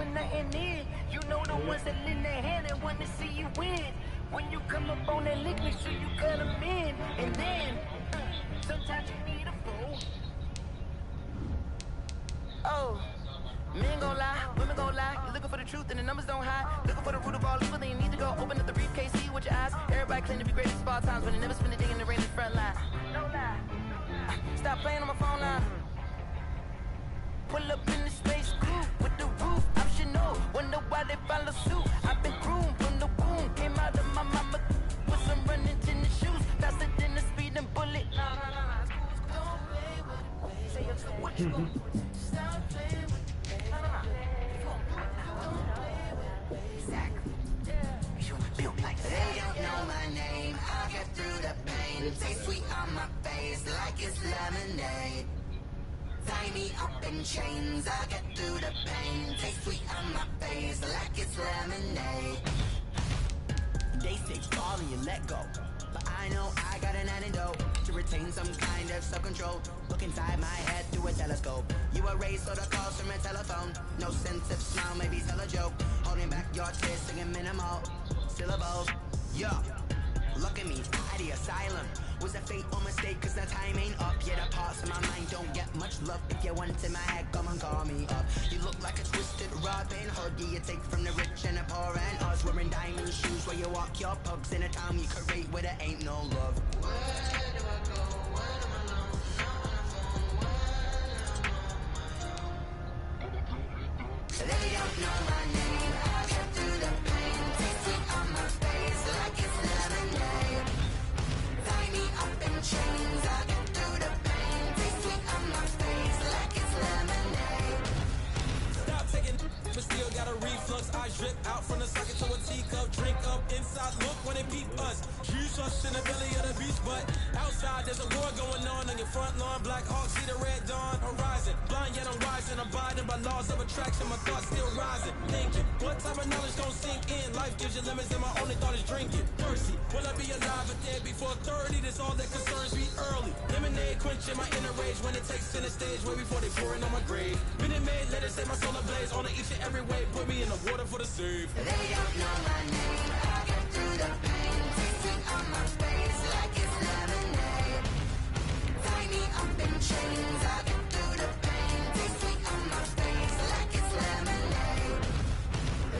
put nothing in. You know the ones that lend their hand and want to see you win. When you come up on that lick, make sure you cut them in. And then, sometimes you need a fool. Oh, men gon' lie, women gon' lie. You're looking for the truth and the numbers don't hide. Looking for the root of all evil, then you need to go open up the briefcase, see with your eyes. Everybody claim to be great at small times, but they never spend a day in the rain in the front line. No lie. Stop playing on my phone line. Pull up in the space coupe with the roof optional. Wonder why they follow suit. I've been groomed from the womb. Came out of my mama with some running in the shoes. Faster than the speeding bullet. Don't play with it. What you gonna do? Stop playing with it. Don't play with it. Exactly. You built like that. They don't know my name. I get through the pain. Taste sweet on my face like it's lemonade. Tie me up in chains, I get through the pain. Taste sweet on my face like it's lemonade. They say fall and you let go, but I know I got an antidote to retain some kind of self-control. Look inside my head through a telescope. You erase all the calls from a telephone. No sense of smile, maybe tell a joke. Holding back your tears, singing minimal syllables. Yeah, look at me, at the asylum. Was a fate or mistake, cause the time ain't up. Yeah, the parts of my mind don't get much love. If you want in my head, come and call me up. You look like a twisted Robin Hood. Yeah, you take from the rich and the poor and us. Wearing diamond shoes where you walk your pugs in a town you create where there ain't no love. Where do I go? When I'm alone? Not when I'm They don't know my name. I get through the pain. Taste it on my face like it's lemonade. Tie me up in chains, I get through the pain. Taste sweet on my face like it's lemonade. Stop taking, but still got a reflux. I drip out from the socket to a teacup. Drink up inside, look when they peep us. Huge us in the belly of the beast, but outside there's a war going on your front lawn. Black Hawk, see the red dawn horizon. Blind yet I'm rising, abiding by laws of attraction. My thoughts still rising, thinking what type of knowledge gon' sink in? Life gives you limits and my only thought is drinking. Thirsty, will I be alive or dead before 30? That's all that concerns me early. Lemonade quenching my inner rage when it takes center stage way before they pour it on my grave. Minute Maid, let it set my soul ablaze on each and every way. Put me in the water for the save. They don't know my name. I get through the pain. Taste it on my face like it's lemonade. Tie me up in chains. I get through the pain. Taste it on my face like it's lemonade.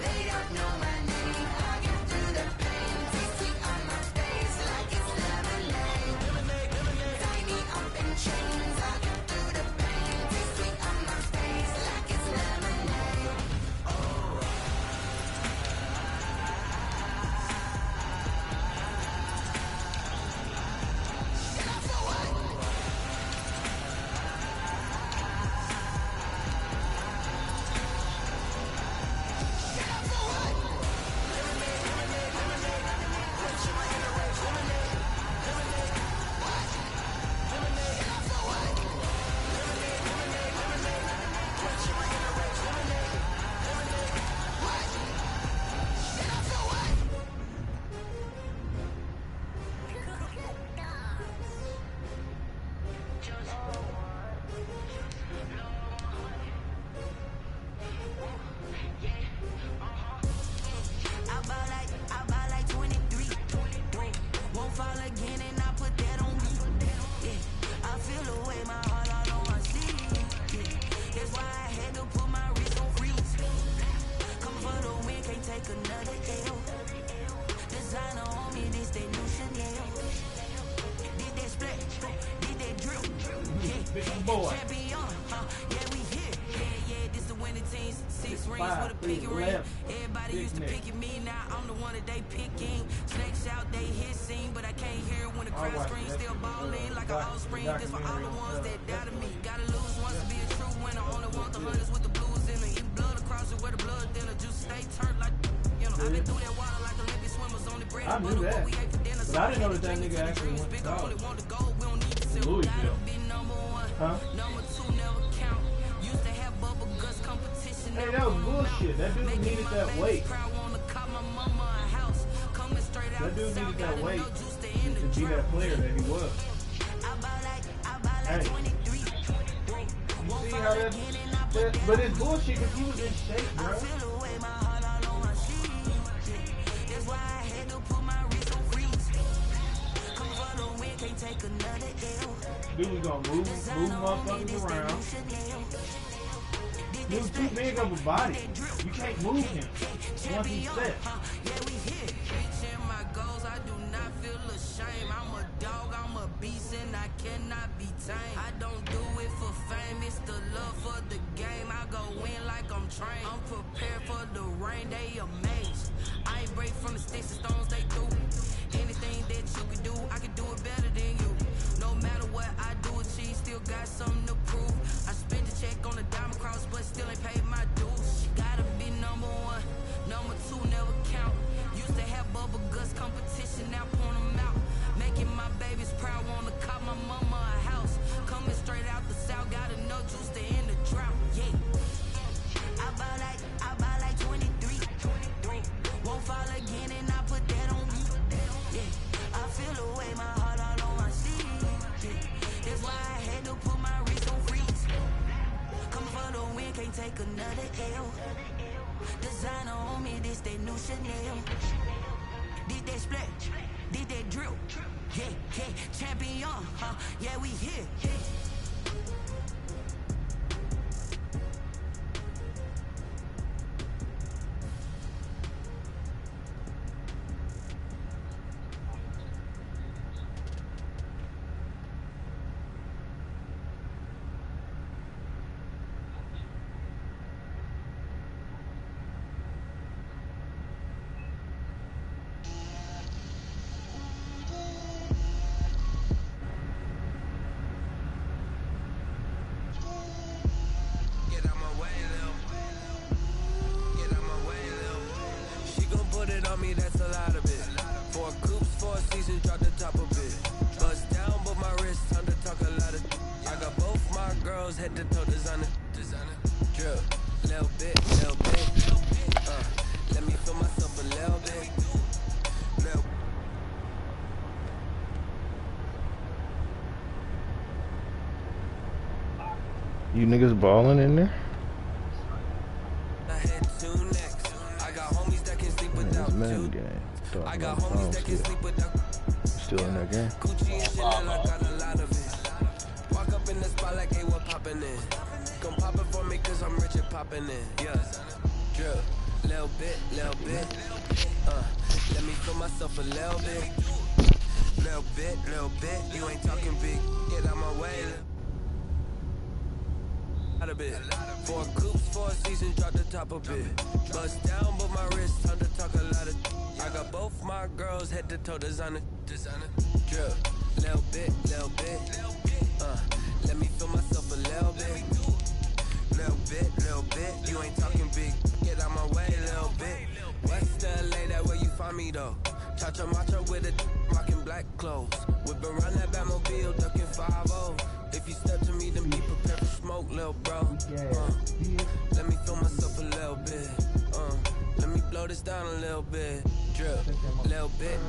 They don't know my name. I get through the pain. Taste it on my face like it's lemonade. Tie me up in chains. I get through the pain. Taste it on my face like it's lemonade. Oh. Boy. Everybody used to pick at me, now I'm the one that they picking. Snakes out, they hissing, but I can't hear when the crowd screams. Still balling like an offspring. This for all the ones that doubted me. Gotta lose once to be a true winner. Only want the hunters with the blues in it. Eat blood across it where the blood thinner. Juice stay turned like, you know. I've been through that water like Olympic swimmers on the bread and butter. What we ate for dinner. But I didn't know that nigga actually went to college. Louisville. Huh? Number two never count. Used to have bubble guts competition. Hey, that was bullshit. That dude needed that weight. That dude needed that weight to be that player that he was. Hey. You see how that? But it's bullshit because he was in shape, bro. Dude was gonna move motherfuckers around. He was too big of a body. You can't move him once he's set. I'm a dog, I'm a beast, and I cannot be tamed. I don't do it for fame, it's the love for the game. I go in like I'm trained. I'm prepared for the rain, they amazed. I ain't break from the sticks and stones they do. Anything that you can do, I can do it better than you. No matter what I do, achieve, still got something to prove. I spent the check on the diamond cross, but still ain't paid my dues. Gotta be number one, number two never count. Used to have bubble guts competition, now point them out. Making my babies proud, wanna cop my mama a house. Coming straight out the south, got enough juice to end the drought. Yeah, I buy like 23. Won't fall again, and I put that on me. Yeah, I feel the way, my heart all on my sleeve. Yeah, that's why I had to put my wrist on freeze. Come for the win, can't take another L. Designer on me, this that new Chanel. Did that splash, did that drill. Yeah, champion, yeah, we here. That's a lot of it. 4 coops, 4 seasons, drop the top of it. Bust down, but my wrist, time to talk a lot of. I got both my girls head to toe designer. Drip, little bit. Let me feel myself a little bit. You niggas balling in there? I got homies that can sleep without. Still in that game. Gucci and Chanel, I got a lot of it. Walk up in the spot like, hey, what poppin' in? Come pop it for me, cause I'm rich and poppin' in. Yeah, drip, little bit. Let me feel myself a little bit. Little bit, you ain't talking big. Get out my way. A bit. 4 coops, 4 seasons, drop the top of it. Bust down, but my wrist, time to talk a lot of. I got both my girls head to toe designer. Drip, little bit. Let me feel myself a little bit. Little bit, you ain't talking big. Get out my way, little bit. West LA, that where you find me though. Cha-cha macha with a rockin' black clothes. Whip around that Batmobile, ducking 5-0. If you step to me, then be prepared for smoke, little bro. Let me feel myself a little bit. Let me blow this down a little bit. Drip, little bit.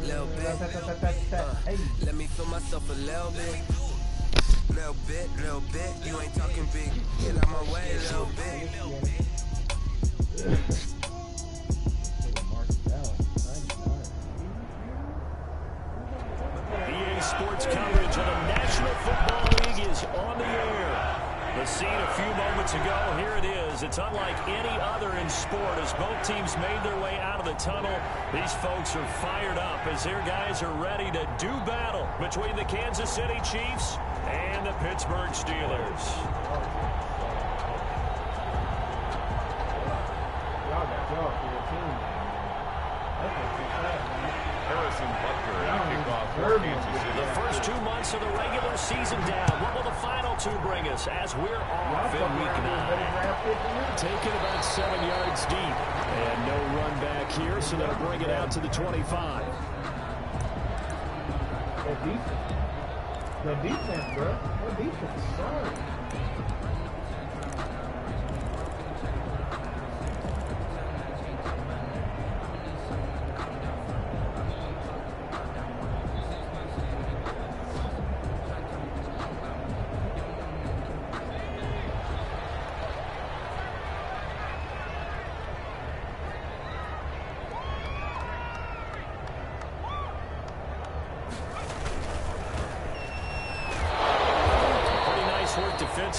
Let me feel myself a little bit. Little bit. You ain't talking big. Get out my way, little bit. EA Sports coverage of the National Football League is on the air. The scene a few moments ago, here it is. It's unlike any other in sport as both teams made their way out of the tunnel. These folks are fired up as their guys are ready to do battle between the Kansas City Chiefs and the Pittsburgh Steelers. The first 2 months of the regular season down. What will the final 2 bring us as we're off in week 9? Taking about 7 yards deep. And no run back here, so they'll bring it out to the 25. The defense, bro. What defense? Sorry.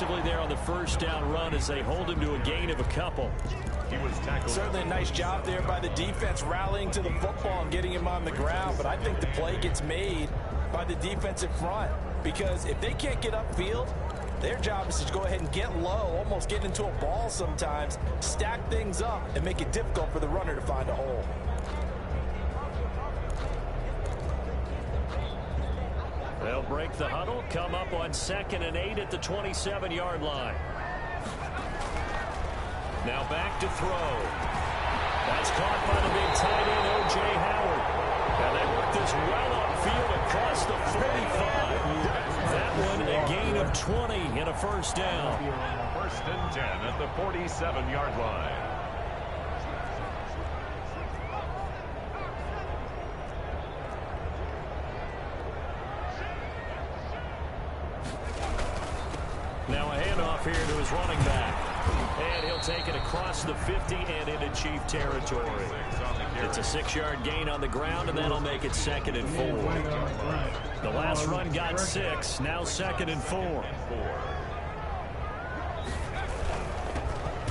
defensively there on the first down run as they hold him to a gain of a couple. He was tackled. Certainly a nice job there by the defense rallying to the football and getting him on the ground. But I think the play gets made by the defensive front, because if they can't get upfield, their job is to go ahead and get low, almost get into a ball sometimes, stack things up, and make it difficult for the runner to find a hole. They'll break the huddle, come up on 2nd and 8 at the 27-yard line. Now back to throw. That's caught by the big tight end, O.J. Howard. And they work this well upfield across the 45. That one a gain of 20 and a first down. 1st and 10 at the 47-yard line. Now a handoff here to his running back. And he'll take it across the 50 and into Chief territory. It's a 6-yard gain on the ground, and that'll make it 2nd and 4. The last run got 6, now 2nd and 4.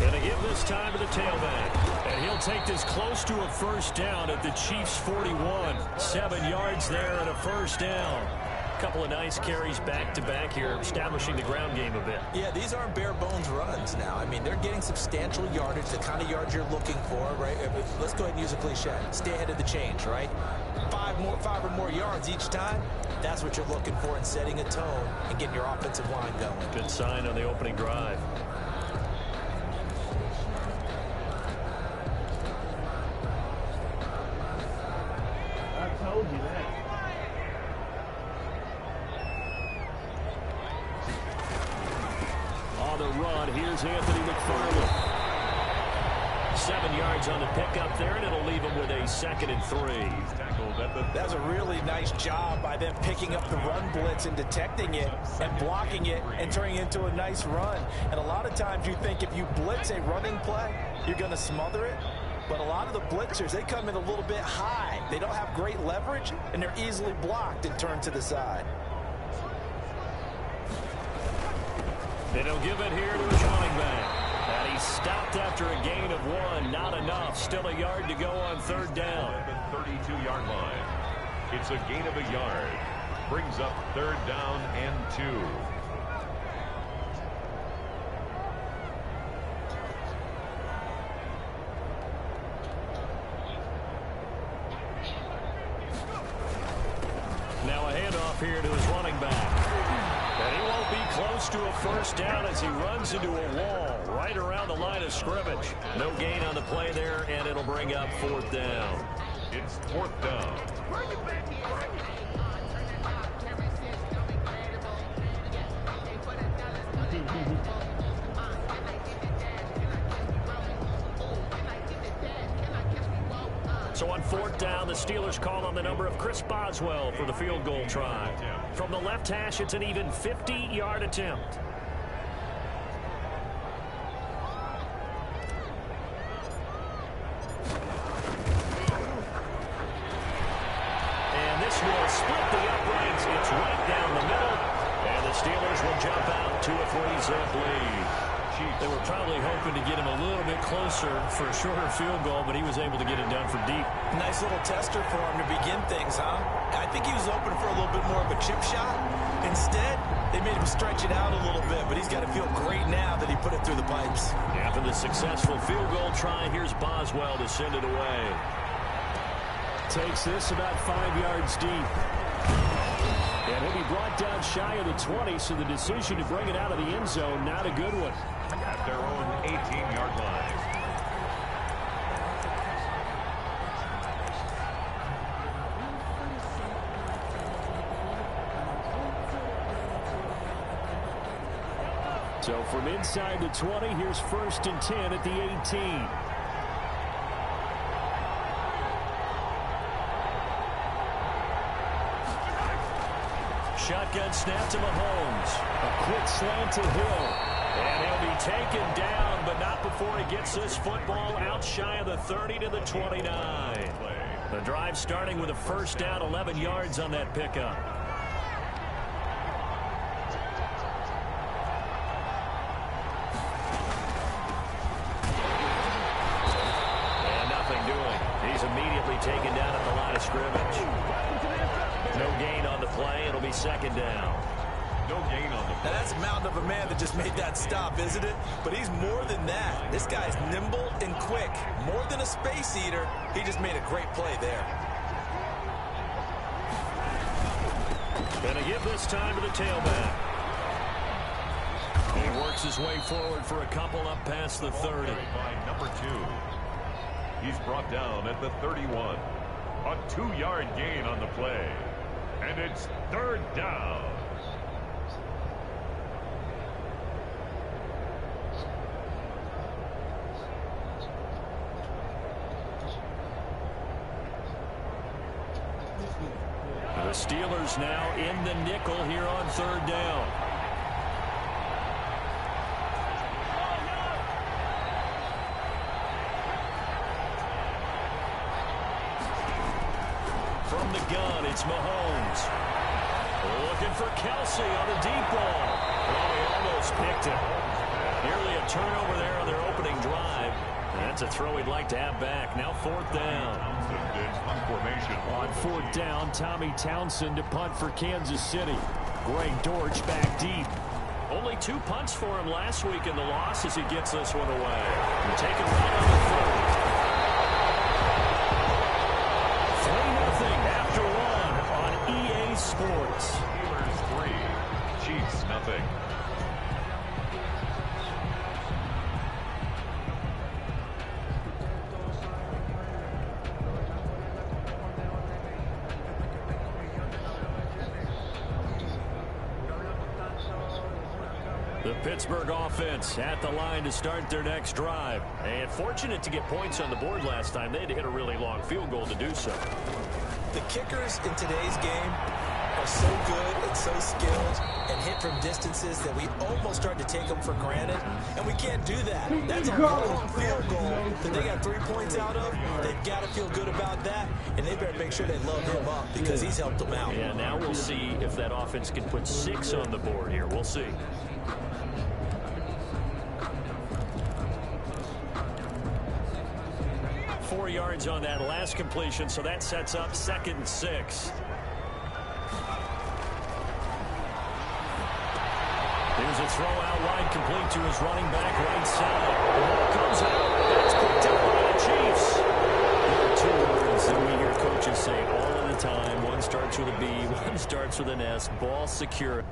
And a give this time to the tailback. And he'll take this close to a first down at the Chiefs' 41. 7 yards there and a first down. Couple of nice carries back-to-back here, establishing the ground game a bit. Yeah, these aren't bare-bones runs now. I mean, they're getting substantial yardage, the kind of yards you're looking for, right? Let's go ahead and use a cliche. Stay ahead of the change, right? 5 or more yards each time. That's what you're looking for in setting a tone and getting your offensive line going. Good sign on the opening drive. I told you that. On the run, here's Anthony McFarland. 7 yards on the pickup there, and it'll leave him with a 2nd and 3. That was a really nice job by them picking up the run blitz and detecting it and blocking it and turning it into a nice run. And a lot of times you think if you blitz a running play, you're going to smother it. But a lot of the blitzers, they come in a little bit high. They don't have great leverage, and they're easily blocked and turned to the side. And he'll give it here to his running back. And he's stopped after a gain of 1. Not enough. Still a yard to go on 3rd down. 32-yard line. It's a gain of a yard. Brings up 3rd down and 2. Now a handoff here to his running back. And he won't be close to a first down as he runs into a wall right around the line of scrimmage. No gain on the play there, and it'll bring up 4th down. It's 4th down. So on 4th down, the Steelers call on the number of Chris Boswell for the field goal try. From the left hash, it's an even 50-yard attempt. And this will split the uprights. It's right down the middle. And the Steelers will jump out to a 3-zip lead. They were probably hoping to get him a little bit closer for a shorter field goal, but he was able to get it done from deep. Nice little tester for him to begin things, huh? I think he was open for a little bit more of a chip shot. Instead, they made him stretch it out a little bit, but he's got to feel great now that he put it through the pipes. After the successful field goal try, here's Boswell to send it away. Takes this about 5 yards deep. And he'll be brought down shy of the 20, so the decision to bring it out of the end zone, not a good one. At their own 18-yard line. So from inside the 20, here's 1st and 10 at the 18. Shotgun snap to Mahomes. A quick slant to Hill. And he'll be taken down, but not before he gets this football out shy of the 30 to the 29. The drive starting with a first down, 11 yards on that pickup. taken down at the line of scrimmage. No gain on the play. It'll be second down. No gain on the play. Now that's a mountain of a man that just made that stop, isn't it? But he's more than that. This guy's nimble and quick. More than a space eater. He just made a great play there. Gonna give this time to the tailback. He works his way forward for a couple up past the 30. By number 2. He's brought down at the 31. A 2-yard gain on the play. And it's third down. The Steelers now in the nickel here on third down. From the gun, it's Mahomes. Looking for Kelsey on the deep ball. Oh, he almost picked it. Nearly a turnover there on their opening drive. That's a throw he'd like to have back. Now fourth down. On fourth down, Tommy Townsend to punt for Kansas City. Greg Dortch back deep. Only 2 punts for him last week in the loss as he gets this one away. And taken right on the 30. 3-0 after 1 on EA Sports. Steelers 3, Chiefs nothing. The Pittsburgh offense at the line to start their next drive. And fortunate to get points on the board last time. They had to hit a really long field goal to do so. The kickers in today's game are so good and so skilled and hit from distances that we almost start to take them for granted. And we can't do that. That's a long field goal that they got 3 points out of. They've got to feel good about that. And they better make sure they load him up because he's helped them out. Yeah, now we'll see if that offense can put 6 on the board here. We'll see. Four yards on that last completion, so that sets up 2nd and 6. Here's a throw out wide, complete to his running back right side. The ball comes out. That's picked up by the Chiefs. There are 2 words that we hear coaches say all of the time. One starts with a B, one starts with an S. Ball secure.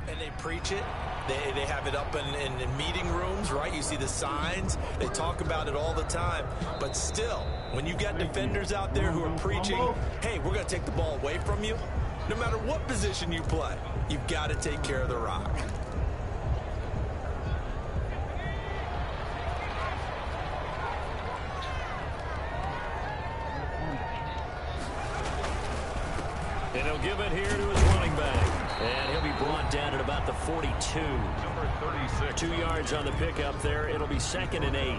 And they preach it. They have it up in meeting rooms, right? You see the signs. They talk about it all the time. But still, when you got defenders out there who are preaching, hey, we're going to take the ball away from you, no matter what position you play, you've got to take care of the rock. And he'll give it here to his running back. And he'll be brought down at about the 42. Number 36. 2 yards on the pickup there. It'll be 2nd and 8.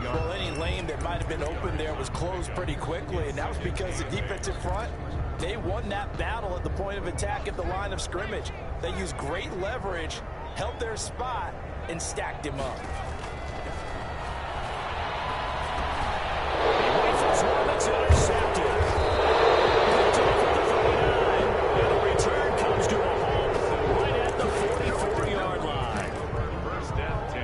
Well, any lane that might have been open there was closed pretty quickly, and that was because the defensive front, they won that battle at the point of attack at the line of scrimmage. They used great leverage, held their spot, and stacked him up. He rifles one that's intercepted. Picked off at the 39. And the return comes to a halt right at the 44-yard line.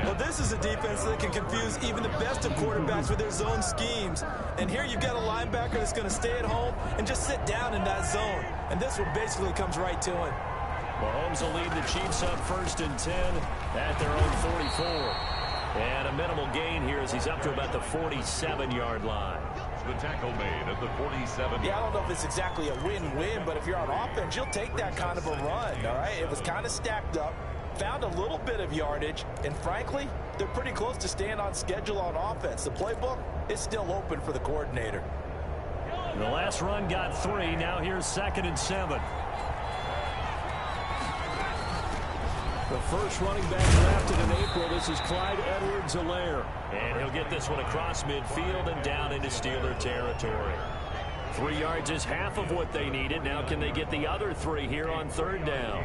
Well, this is a defense that can confuse even the best of quarterbacks with their zone schemes. And here you've got a linebacker that's going to stay at home and just sit down in that zone. And this one basically comes right to him. Mahomes will lead the Chiefs up 1st and 10 at their own 44. And a minimal gain here as he's up to about the 47-yard line. The tackle made at the 47. Yeah, I don't know if it's exactly a win-win, but if you're on offense, you'll take that kind of a run, all right? It was kind of stacked up, found a little bit of yardage, and frankly, they're pretty close to staying on schedule on offense. The playbook is still open for the coordinator. The last run got 3. Now here's 2nd and 7. The first running back drafted in April. This is Clyde Edwards-Helaire. And he'll get this one across midfield and down into Steeler territory. 3 yards is half of what they needed. Now can they get the other 3 here on third down?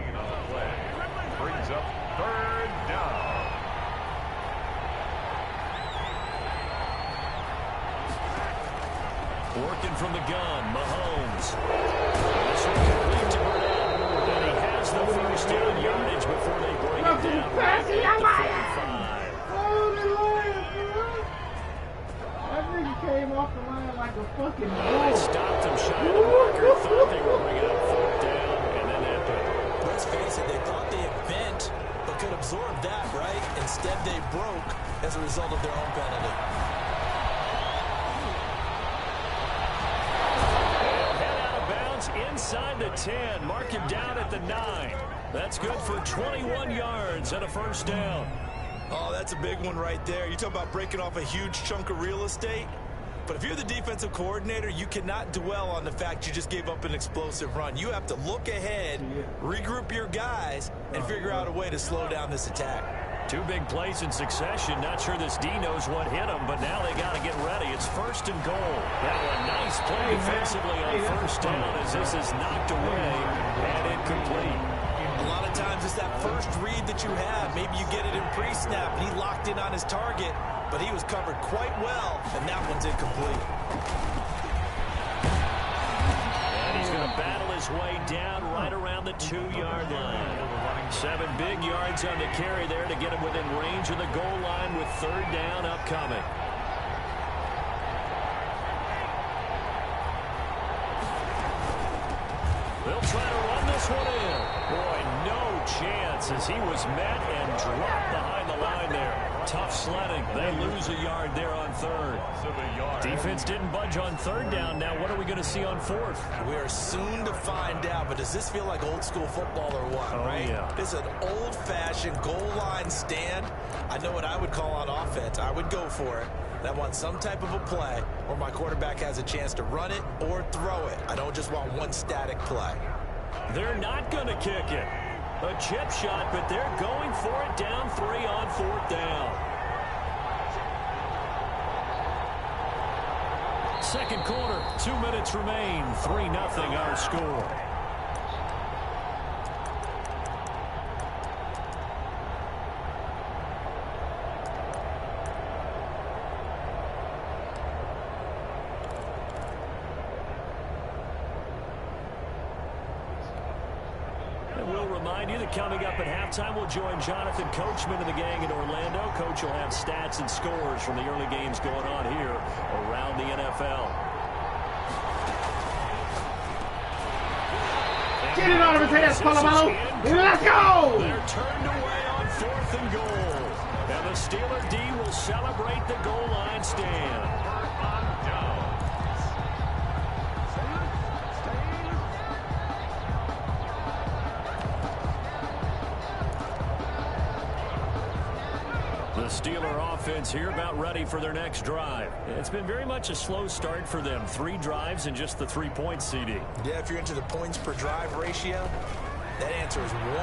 Brings up third down. Working from the gun, Mahomes. This one complete to Burnett. And he has the first down yardage before they bring it down right at the 45. That nigga came off the line like a fucking They stopped him shy of the marker. Thought they were bringing up fourth down, and then that happened. Let's face it, they thought they had bent, but could absorb that, right? Instead, they broke as a result of their own penalty. Inside the 10, mark him down at the 9. That's good for 21 yards and a first down. Oh, that's a big one right there. You talk about breaking off a huge chunk of real estate. But if you're the defensive coordinator, you cannot dwell on the fact you just gave up an explosive run. You have to look ahead, regroup your guys, and figure out a way to slow down this attack. 2 big plays in succession. Not sure this D knows what hit him, but now they got to get ready. It's first and goal. Now a nice play defensively on first down as this is knocked away and incomplete. A lot of times it's that first read that you have. Maybe you get it in pre-snap, and he locked in on his target, but he was covered quite well, and that one's incomplete. And he's going to battle his way down right around the 2-yard line. 7 big yards on the carry there to get him within range of the goal line with third down upcoming. They'll try to run this one in. Boy, no chance as he was met and dropped behind the line there. Tough sledding. They lose a yard there on third. Defense didn't budge on third down. Now what are we going to see on fourth? We are soon to find out, but does this feel like old school football or what, right? Yeah. This is an old-fashioned goal line stand. I know what I would call on offense. I would go for it. I want some type of a play where my quarterback has a chance to run it or throw it. I don't just want one static play. They're not going to kick it. A chip shot, but they're going for it down 3 on fourth down. Second quarter, 2 minutes remain. 3-0 our score. Coming up at halftime, we'll join Jonathan Coachman and the gang in Orlando. Coach will have stats and scores from the early games going on here around the NFL. Get it out of his hands, Palomalo. Let's go! They're turned away on 4th and goal. And the Steeler D will celebrate the goal line stand. Steeler offense here about ready for their next drive. It's been very much a slow start for them. 3 drives and just the 3 points, CD. Yeah, if you're into the points per drive ratio, that answer is 1. And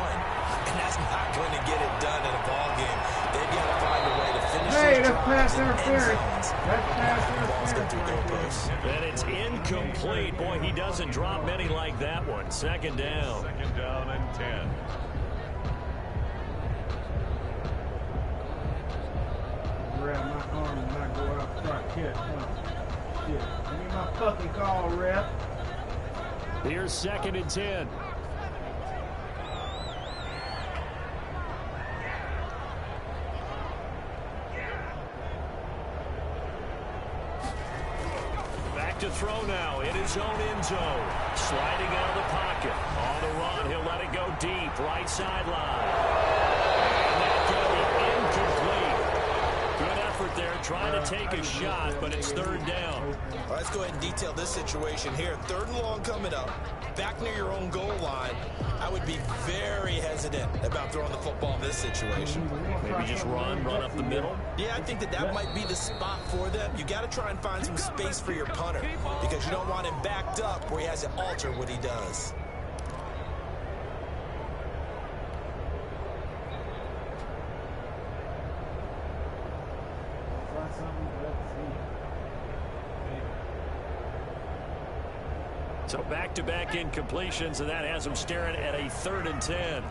that's not going to get it done in a ball game. They've got to find a way to finish that's pass interference. That's pass interference. And it's incomplete. Boy, he doesn't drop many like that one. Second down. Second down and 10. Grab my arm and not go out and start catch. Shit. Give me my fucking call, ref. Here's 2nd and 10. Back to throw now in his own end zone. Sliding out of the pocket. On the run, he'll let it go deep. Right sideline. And that's going to be incomplete. Good effort there, trying to take a shot, but it's 3rd down. All right, let's go ahead and detail this situation here. 3rd and long coming up, back near your own goal line. I would be very hesitant about throwing the football in this situation. Maybe just run up the middle. Yeah, I think that might be the spot for them. You got to try and find some space for your punter because you don't want him backed up where he has to alter what he does. So back-to-back incompletions, and that has them staring at a 3rd and 10.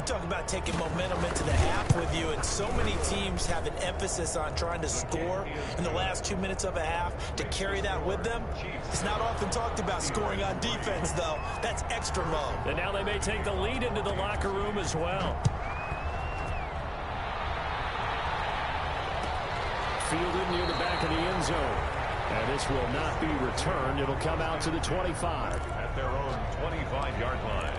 Talk about taking momentum into the half with you, and so many teams have an emphasis on trying to score in the last 2 minutes of a half to carry that with them. It's not often talked about scoring on defense, though. That's extra mode. And now they may take the lead into the locker room as well. Fielded near the back of the end zone. And this will not be returned. It'll come out to the 25. At their own 25-yard line.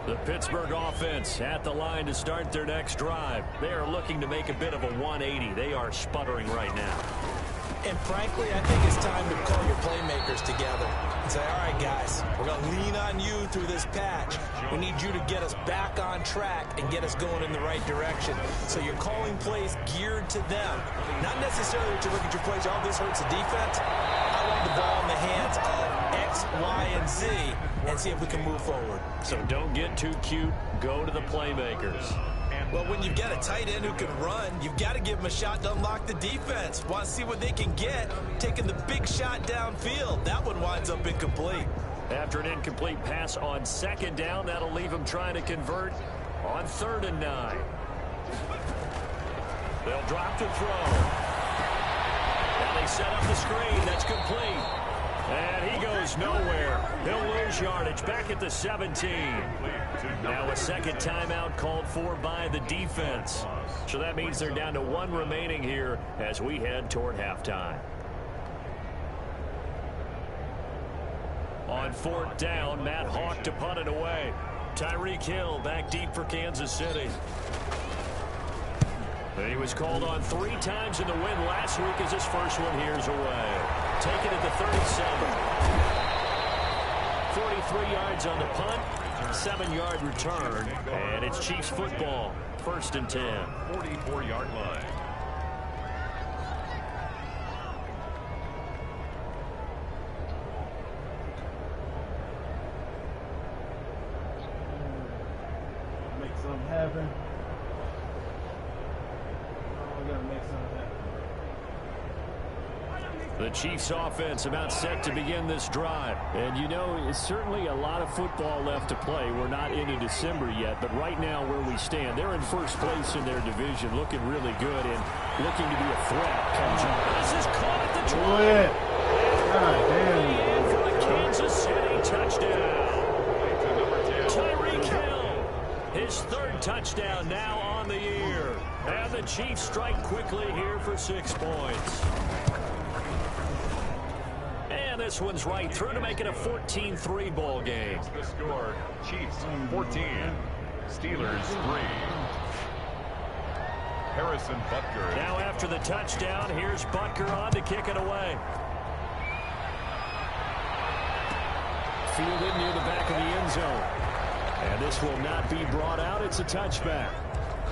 The Pittsburgh offense at the line to start their next drive. They are looking to make a bit of a 180. They are sputtering right now. And frankly, I think it's time to call your playmakers together and say, all right, guys, we're going to lean on you through this patch. We need you to get us back on track and get us going in the right direction. So you're calling plays geared to them. Not necessarily to look at your plays, oh, this hurts the defense. I want the ball in the hands of X, Y, and Z and see if we can move forward. So don't get too cute. Go to the playmakers. Well, when you've got a tight end who can run, you've got to give them a shot to unlock the defense. Want to see what they can get, taking the big shot downfield. That one winds up incomplete. After an incomplete pass on 2nd down, that'll leave them trying to convert on 3rd and 9. They'll drop to throw. Now they set up the screen. That's complete. And he goes nowhere. He'll lose yardage back at the 17. Now a second timeout called for by the defense. So that means they're down to 1 remaining here as we head toward halftime. On 4th down, Matt Hawk to punt it away. Tyreek Hill back deep for Kansas City. He was called on 3 times in the win last week as his first one here's away. Taken at the 37. 43 yards on the punt. 7-yard return. And it's Chiefs football. 1st and 10. 44-yard line. Make something happen. We gotta make something happen. The Chiefs offense about set to begin this drive. And you know, it's certainly a lot of football left to play. We're not into December yet, but right now where we stand, they're in first place in their division, looking really good and looking to be a threat. This is caught at the 20. God damn. And for the Kansas City touchdown. Tyreek Hill, his 3rd touchdown now on the year. And the Chiefs strike quickly here for 6 points. And this one's right through to make it a 14-3 ball game. The score, Chiefs 14, Steelers 3. Harrison Butker. Now after the touchdown, here's Butker on to kick it away. Fielded near the back of the end zone. And this will not be brought out. It's a touchback.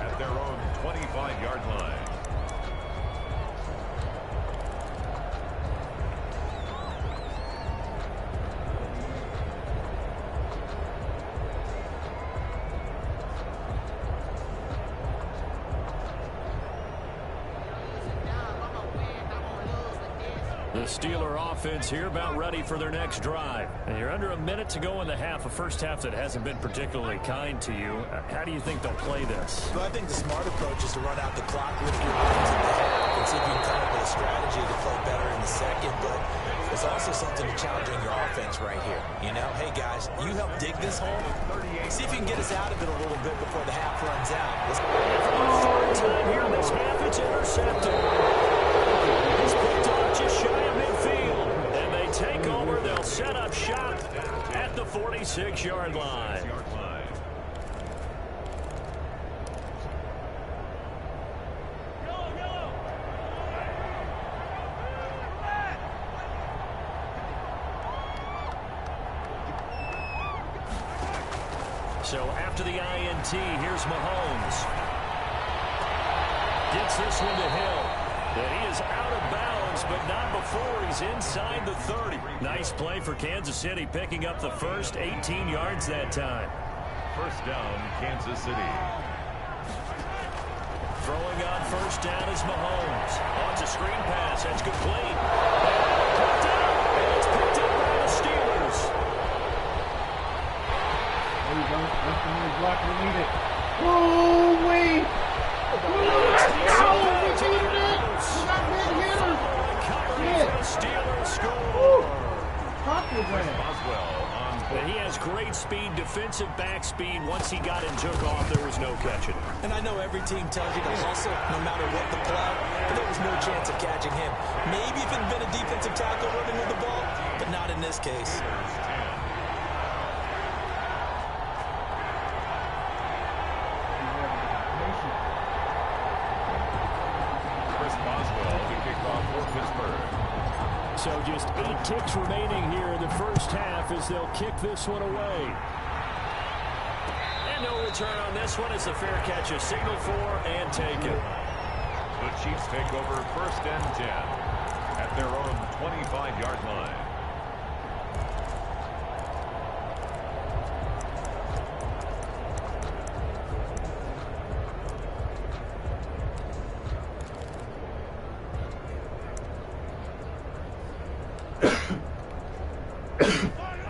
At their own 25-yard line. The Steeler offense here about ready for their next drive. And you're under a minute to go in the half, a first half that hasn't been particularly kind to you. How do you think they'll play this? Well, I think the smart approach is to run out the clock, lift your legs in the half, and see if you can come up with a strategy to play better in the second. But there's also something to challenging your offense right here. You know, hey, guys, you help dig this hole. See if you can get us out of it a little bit before the half runs out. Time here in this half, it's intercepted. He's picked off just shy of midfield. And they take over. They'll set up shop at the 46-yard line. So after the INT, here's Mahomes. Gets this one to Hill. And he is out of bounds, but not before he's inside the 30. Nice play for Kansas City, picking up the first 18 yards that time. First down, Kansas City. Throwing on first down is Mahomes. On to screen pass. That's complete. And it's picked up by the Steelers. There you go. That's the only block we needed. Oh, wait. Steelers score. Boswell on And he has great speed, defensive back speed. Once he got and took off, there was no catching. And I know every team tells you to hustle no matter what the play, but there was no chance of catching him. Maybe if it had been a defensive tackle running with the ball, but not in this case. So just 8 ticks remaining here in the first half as they'll kick this one away. And no return on this one as the fair catch is signaled for and taken. The Chiefs take over first and 10 at their own 25-yard line.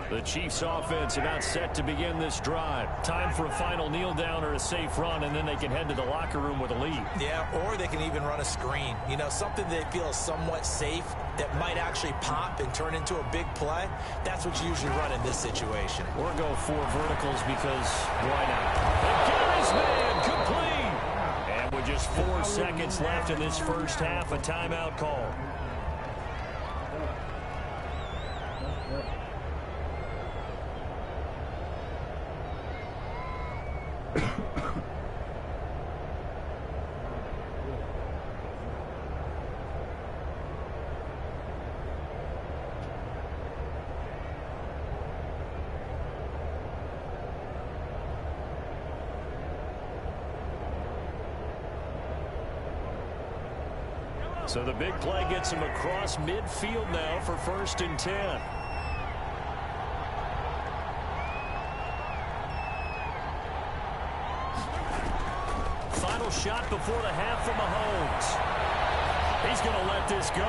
The Chiefs offense about set to begin this drive. Time for a final kneel down or a safe run, and then they can head to the locker room with a lead. Yeah, or they can even run a screen. You know, something they feel is somewhat safe that might actually pop and turn into a big play. That's what you usually run in this situation. Or go 4 verticals because why not? And Gary's man complete. And with just 4 seconds left in this first half, a timeout call. So the big play gets him across midfield now for first and 10. Final shot before the half for Mahomes. He's going to let this go.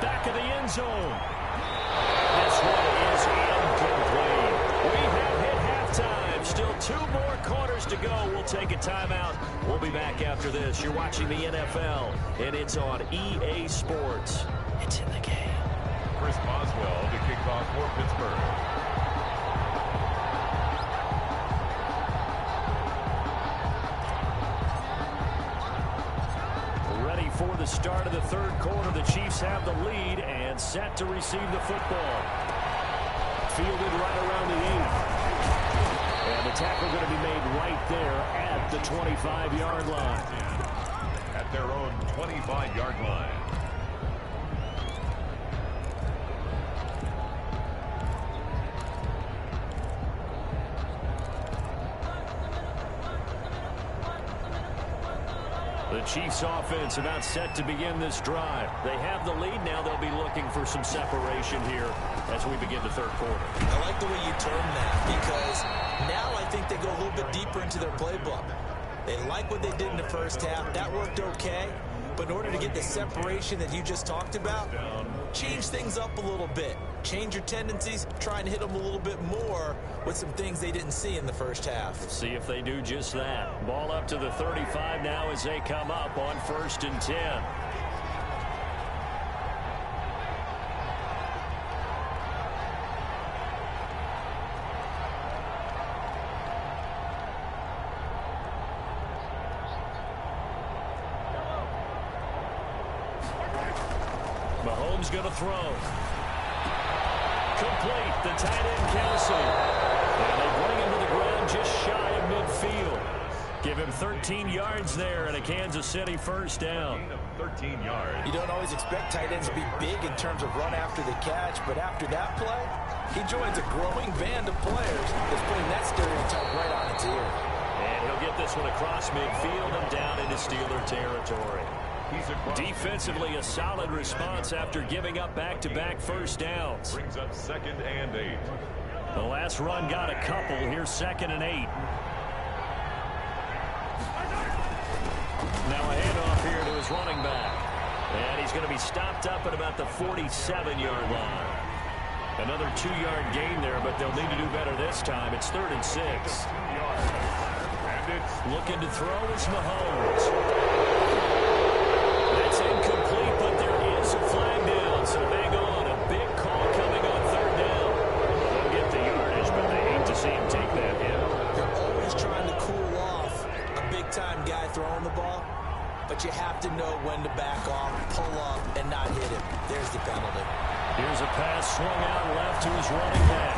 Back of the end zone. This one is incomplete. We have hit halftime. Still 2 more quarters to go. We'll take a timeout. We'll be back after this. You're watching the NFL, and it's on EA Sports. It's in the game. Chris Boswell to kick off for Pittsburgh. Ready for the start of the third quarter. The Chiefs have the lead and set to receive the football. Fielded right around the 8. And the tackle going to be made right there at the 25-yard line. At their own 25-yard line. The Chiefs offense about set to begin this drive. They have the lead now. They'll be looking for some separation here as we begin the third quarter. I like the way you term that because now I think they go a little bit deeper into their playbook. They like what they did in the first half. That worked okay. But in order to get the separation that you just talked about, change things up a little bit. Change your tendencies, try and hit them a little bit more with some things they didn't see in the first half. See if they do just that. Ball up to the 35 now as they come up on first and 10. Mahomes going to throw. Complete. The tight end Kelsey. And they bring him to the ground just shy of midfield. Give him 13 yards there and a Kansas City first down. 13 yards. You don't always expect tight ends to be big in terms of run after the catch, but after that play, he joins a growing band of players that's putting that stereotype right on its ear. And he'll get this one across midfield and down into Steeler territory. Defensively, a solid response after giving up back-to-back first downs. Brings up 2nd and 8. The last run got a couple. Here's 2nd and 8. Now a handoff here to his running back. And he's going to be stopped up at about the 47-yard line. Another 2-yard gain there, but they'll need to do better this time. It's 3rd and 6. And it's looking to throw is Mahomes. That's incomplete, but there is a flag down, so hang on. A big call coming on 3rd down. They'll get the yardage, but they hate to see him take that hit. They're always trying to cool off a big-time guy throwing the ball, but you have to know when to back off, pull up, and not hit him. There's the penalty. Here's a pass swung out left to his running back.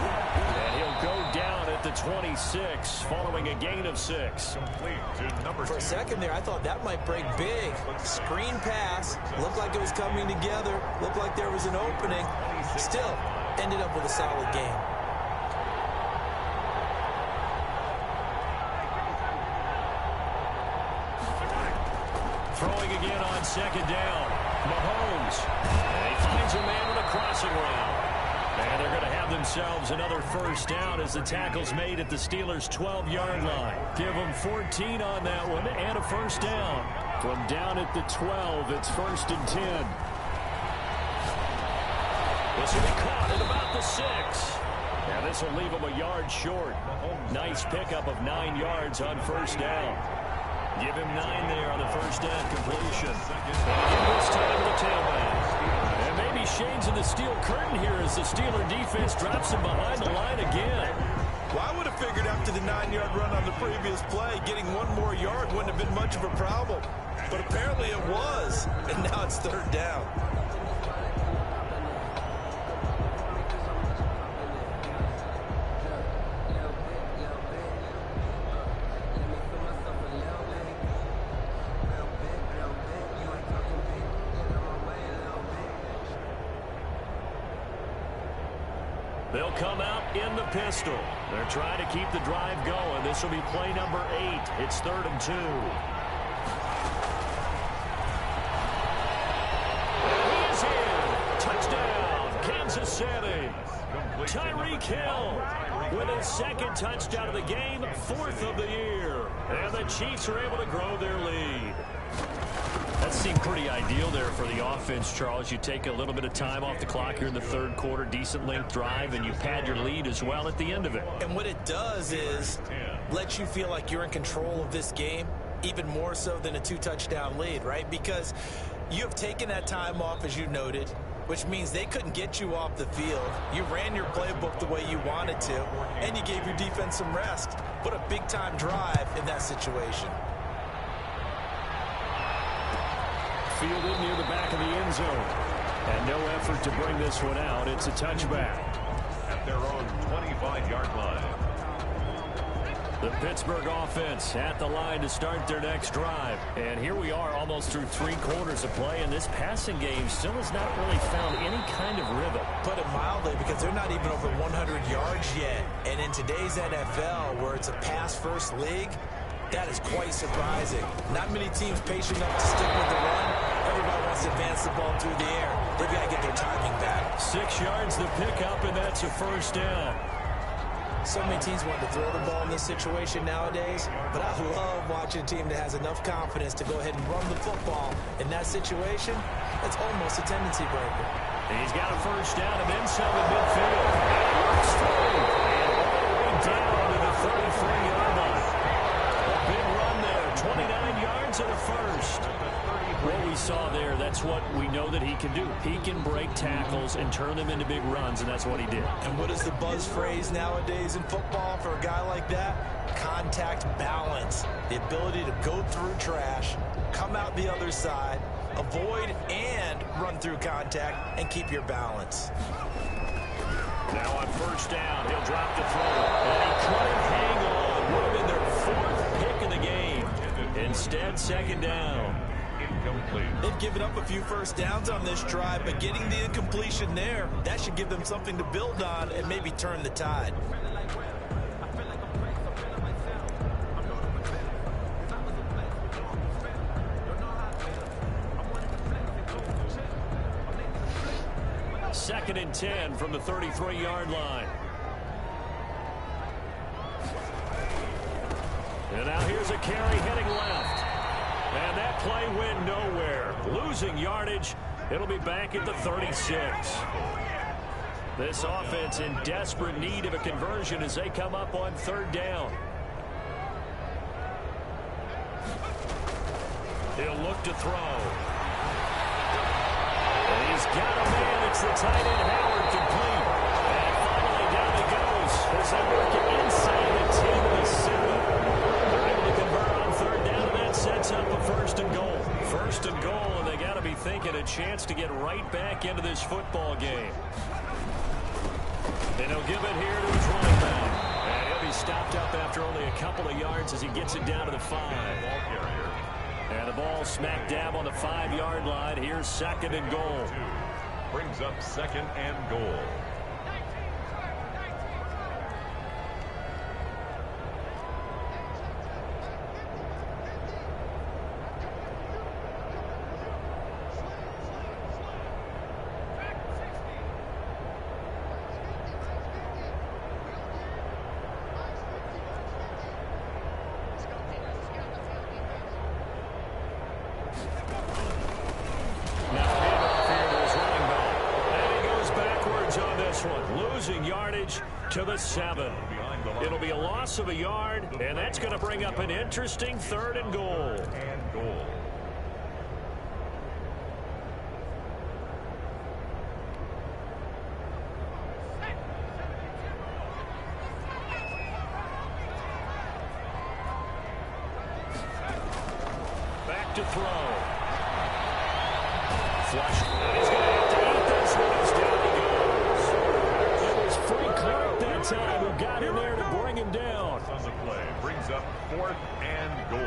And he'll go down at the 26, following a gain of 6. complete to number 2. For a second there, I thought that might break big. Screen pass. Looked like it was coming together. Looked like there was an opening. Still, ended up with a solid game. Throwing again on 2nd down. Mahomes. And he finds a man with a crossing route. And they're going to have themselves another first down as the tackle's made at the Steelers' 12-yard line. Give them 14 on that one and a first down. From down at the 12, it's 1st and 10. This will be caught at about the 6. Now this will leave them a yard short. Nice pickup of 9 yards on first down. Give him 9 there on the first down completion. And this time the tailback. And maybe shades in the steel curtain here as the Steeler defense drops him behind the line again. Well, I would have figured after the 9-yard run on the previous play, getting 1 more yard wouldn't have been much of a problem. But apparently it was, and now it's 3rd down. They'll come out in the pistol. They're trying to keep the drive going. This will be play number 8. It's 3rd and 2. He is in. Touchdown, Kansas City. Tyreek Hill with his 2nd touchdown of the game, 4th of the year. And the Chiefs are able to grow their lead. That seemed pretty ideal there for the offense, Charles. You take a little bit of time off the clock here in the 3rd quarter, decent length drive, and you pad your lead as well at the end of it. And what it does is let you feel like you're in control of this game, even more so than a 2-touchdown lead, right? Because you have taken that time off, as you noted, which means they couldn't get you off the field. You ran your playbook the way you wanted to, and you gave your defense some rest. What a big-time drive in that situation. Fielded near the back of the end zone. And no effort to bring this one out. It's a touchback. At their own 25-yard line. The Pittsburgh offense at the line to start their next drive. And here we are almost through 3 quarters of play, and this passing game still has not really found any kind of rhythm. Put it mildly, because they're not even over 100 yards yet. And in today's NFL, where it's a pass-first league, that is quite surprising. Not many teams patient enough to stick with the run. Everybody wants to advance the ball through the air. They've got to get their timing back. 6 yards the pickup, and that's a first down. So many teams want to throw the ball in this situation nowadays, but I love watching a team that has enough confidence to go ahead and run the football. In that situation, it's almost a tendency breaker. He's got a first down and then some in midfield. And straight and all the way down to the 33-yard line. A big run there, 29 yards and a first. What we saw there, that's what we know that he can do. He can break tackles and turn them into big runs, and that's what he did. And what is the buzz phrase nowadays in football for a guy like that? Contact balance. The ability to go through trash, come out the other side, avoid and run through contact, and keep your balance. Now on first down, he'll drop the throw. And he couldn't hang on. Would have been their 4th pick of the game. Instead, second down. Incomplete. They've given up a few first downs on this drive, but getting the incompletion there, that should give them something to build on and maybe turn the tide. Second and 10 from the 33-yard line. And now here's a carry heading left. And that play went nowhere. Losing yardage. It'll be back at the 36. This offense in desperate need of a conversion as they come up on third down. He'll look to throw. And he's got a man. It's the tight end, Howard, complete. And finally down he goes as they work it inside the 10 of the 7. They're able to convert on third down, and that sets up a first and goal. First and goal, and they got to be thinking a chance to get right back into this football game. And he'll give it here to his running back. And he'll be stopped up after only a couple of yards as he gets it down to the 5. And the ball smack dab on the 5-yard line. Here's second and goal. Brings up second and goal. Yardage to the 7. It'll be a loss of a yard, and that's going to bring up an interesting third and goal. Back to throw. Flush. He's going to have to eat this one. He's down he goes. It was Frank Clark that time who got in there to bring him down. On the play, brings up fourth and goal.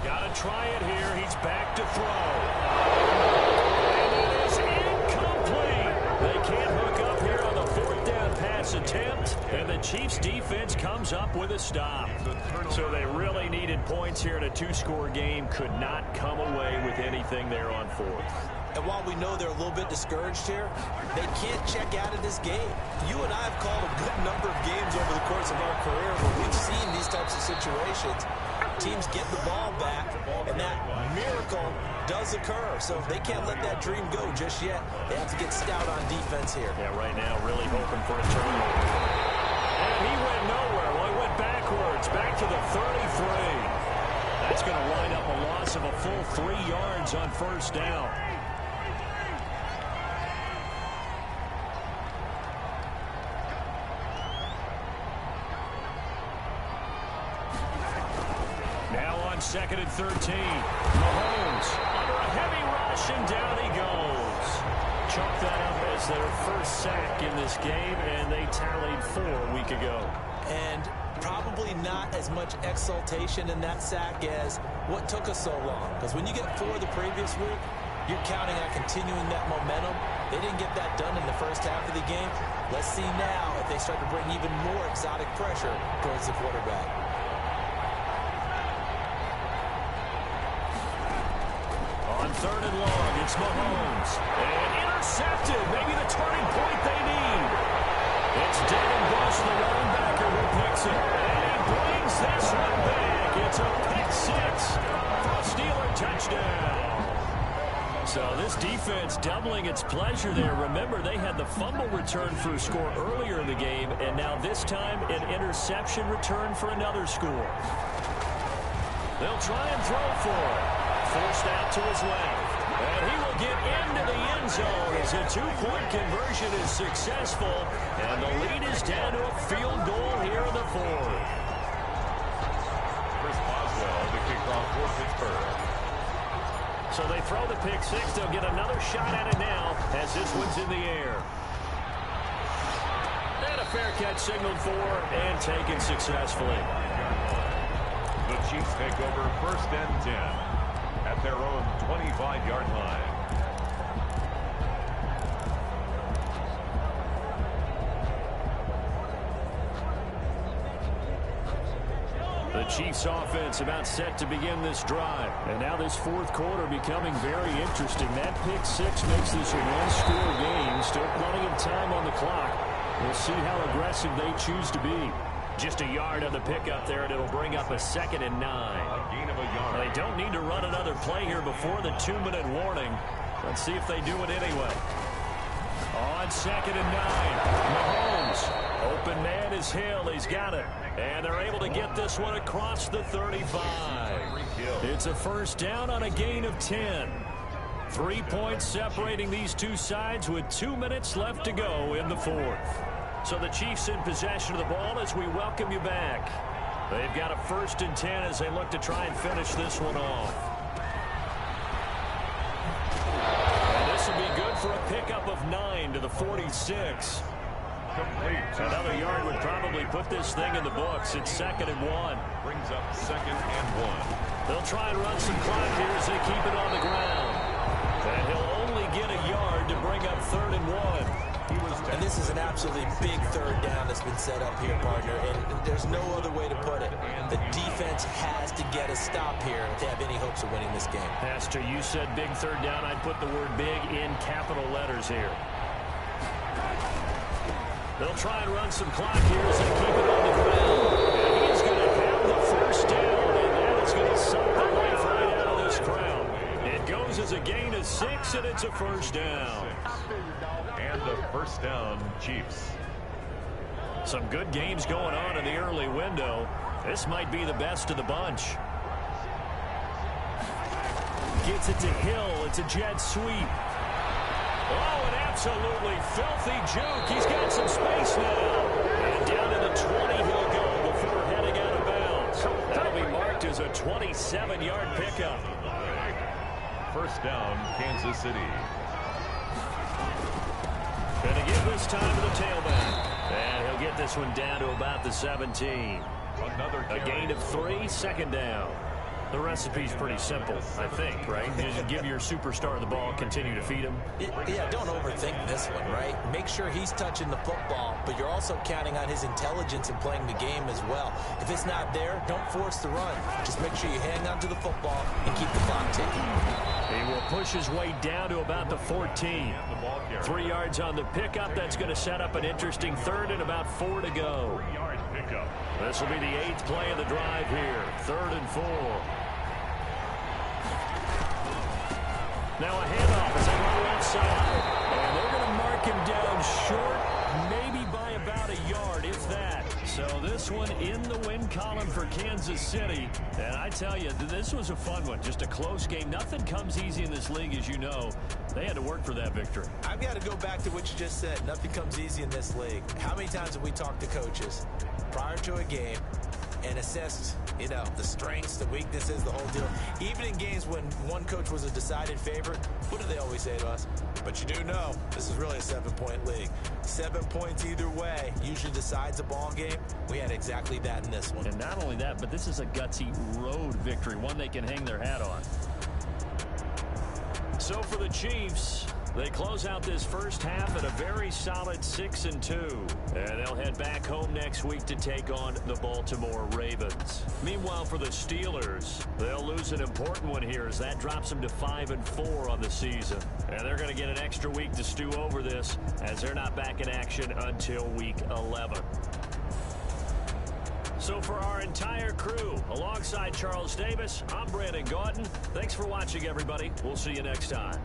Got to try it here. He's back to throw. And it is incomplete. They can't hook up here on the fourth down pass attempt, and the Chiefs defense comes up with a stop. So they really needed points here in a two-score game. Could not come away with anything there on fourth. And while we know they're a little bit discouraged here, they can't check out of this game. You and I have called a good number of games over the course of our career where we've seen these types of situations. Teams get the ball back, and that miracle does occur. So they can't let that dream go just yet. They have to get stout on defense here. Yeah, right now really hoping for a turnover. And he went nowhere. Well, he went backwards, back to the 33. That's going to wind up a loss of a full 3 yards on first down. Second and 13. Mahomes under a heavy rush, and down he goes. Chalk that up as their first sack in this game, and they tallied 4 a week ago. And probably not as much exultation in that sack as what took us so long. Because when you get 4 the previous week, you're counting on continuing that momentum. They didn't get that done in the first half of the game. Let's see now if they start to bring even more exotic pressure towards the quarterback. Third and long, it's Mahomes. And intercepted, maybe the turning point they need. It's Devin Bush, the running backer, who picks it. And he brings this one back. It's a pick 6 for a Steeler touchdown. So this defense doubling its pleasure there. Remember, they had the fumble return for a score earlier in the game, and now this time an interception return for another score. They'll try and throw for it. Forced out to his left. And he will get into the end zone as a 2-point conversion is successful. And the lead is down to a field goal here in the 4th. Chris Boswell, the kickoff for Pittsburgh. So they throw the pick six. They'll get another shot at it now as this one's in the air. And a fair catch signaled for and taken successfully. The Chiefs take over 1st and 10 at their own 25-yard line. The Chiefs offense about set to begin this drive. And now this fourth quarter becoming very interesting. That pick six makes this a one-score game. Still plenty of time on the clock. We'll see how aggressive they choose to be. Just a yard on the pickup there, and it'll bring up a 2nd and 9. A gain of a yard. They don't need to run another play here before the 2-minute warning. Let's see if they do it anyway. On 2nd and 9, Mahomes. Open man is Hill. He's got it. And they're able to get this one across the 35. It's a first down on a gain of 10. 3 points separating these two sides with 2 minutes left to go in the fourth. So the Chiefs in possession of the ball as we welcome you back. They've got a 1st and 10 as they look to try and finish this one off. And this will be good for a pickup of 9 to the 46. Complete. Another yard would probably put this thing in the books. It's 2nd and 1. Brings up 2nd and 1. They'll try and run some clock here as they keep it on the ground. And he'll only get a yard to bring up 3rd and 1. And this is an absolutely big 3rd down that's been set up here, partner, and there's no other way to put it. The defense has to get a stop here if they have any hopes of winning this game. Pastor, you said big 3rd down. I'd put the word big in capital letters here. They'll try and run some clock here as they keep it on the ground. And he is going to have the 1st down, and that is going to suck the life right out of this crowd. It goes as a gain of 6, and it's a 1st down. And a 1st down, Chiefs. Some good games going on in the early window. This might be the best of the bunch. Gets it to Hill. It's a jet sweep. Oh, an absolutely filthy juke. He's got some space now. And down to the 20 he'll go before heading out of bounds. That'll be marked as a 27-yard pickup. 1st down, Kansas City. Going to give this time to the tailback. And he'll get this one down to about the 17. A gain of 3, 2nd down. The recipe's pretty simple, I think, right? You just give your superstar the ball, continue to feed him. Yeah, don't overthink this one, right? Make sure he's touching the football, but you're also counting on his intelligence in playing the game as well. If it's not there, don't force the run. Just make sure you hang on to the football and keep the clock ticking. He will push his way down to about the 14. 3 yards on the pickup. That's going to set up an interesting 3rd and about 4 to go. This will be the 8th play of the drive here. 3rd and 4. Now a handoff as they run left side. And they're going to mark him down short, maybe by about a yard, if that. So this one in the win column for Kansas City. And I tell you, this was a fun one. Just a close game. Nothing comes easy in this league, as you know. They had to work for that victory. I've got to go back to what you just said. Nothing comes easy in this league. How many times have we talked to coaches prior to a game and assessed, you know, the strengths, the weaknesses, the whole deal? Even in games when one coach was a decided favorite, what do they always say to us? But you do know, this is really a 7-point league. 7 points either way usually decides a ball game. We had exactly that in this one. And not only that, but this is a gutsy road victory, one they can hang their hat on. So for the Chiefs, they close out this first half at a very solid 6-2. And they'll head back home next week to take on the Baltimore Ravens. Meanwhile, for the Steelers, they'll lose an important one here as that drops them to 5-4 on the season. And they're going to get an extra week to stew over this as they're not back in action until week 11. So for our entire crew, alongside Charles Davis, I'm Brandon Gautin. Thanks for watching, everybody. We'll see you next time.